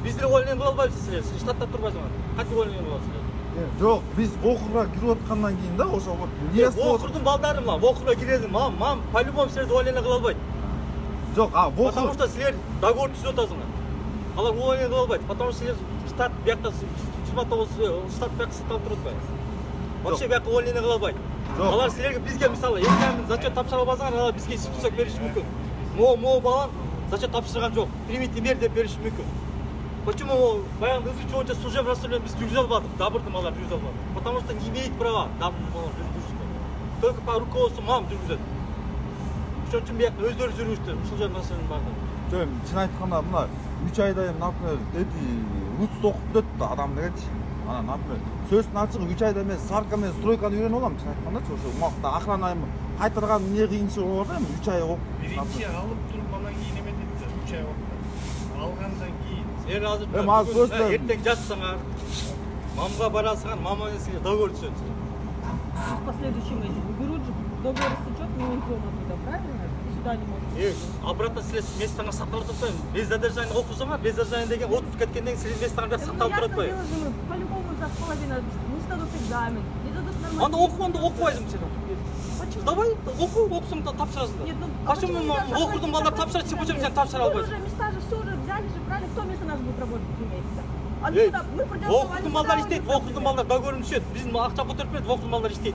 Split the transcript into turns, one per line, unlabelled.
Биздер увольнение кыла албайбыз силер. Штатта турбайсыңар. Кантип увольнение кыласыздар?
Жок, биз окурга кирип аткандан кийин да ошо вот нияз
Окурдун балдары мына, окурга киреді. Мам, по-любому силерди увольнение кыла албайт.
жок,
Потому что силер договор түзүп атасыңар. Алар увольнение кыла албайт. Потому что силер штат биякта 29 штат биякта саталып туруп атпайбыз. Вообще биякта увольнение кыла албайт. Алар силерге бизге мисалы, экзамен зачет тапшыра албасаңар, алар бизге список бериши мүмкүн. Мо балам зачет тапшырган жок. Примите мер деп бериши мүмкүн. Почему баягы изучу боюнча служебный расследование біз жүргізе албадық, дабырдым алар жүргізе албады. Потому что не имеет права дабырдым алар жүргізуге. Только по руководству мам жүргізеді. Ошон үчүн биякта өздөрү жүргүзүштү, служебный расследование барды.
жок, чын айтканда мына 3 айда эми например эти русты окуп өтөт да адам дегенчи. Анан например сөздүн ачыгы 3 айда эмес, сварка менен стройканы үйрөнүп алам, чын айткандачы ошо убакта охрана эми кайтарган эмне кыйынчылыгы бар да эми 3 ай окуп.
Биринчи алып туруп анан кийин эме дейт, 3 ай окуп. Алгандан кийин
Сен азыр
сөздөр
эртең жатсаңар, мамга барасыңар, мама менен силер договор түзөт.
В последующем этим берут же договор истечет, мы уйдем оттуда, правильно? И сюда не можем.
Обратно силер местаңар саталып атпайбы. Без задержания окусаңар, без задержания деген отуруп кеткенден кийин силер местаңар бияк саталып туруп атпайбы.
По-любому за половину не сдадут экзамен, не дадут нормально.
Анда окубайсың сен.
Почему?
Давай, окусаң да тапшырасың.
Нет, ну,
Почему окурдун балдар тапшырат, сен почему сен тапшыра
Мы
албайсың?
уже места же все уже взяли же, правильно? Кто вместо нас будет работать 3 месяца? А мы придем
Окурдун балдар иштейт, окурдун балдар договорун түшөт. Биздин акча көтөрүп берет, окурдун балдар иштейт.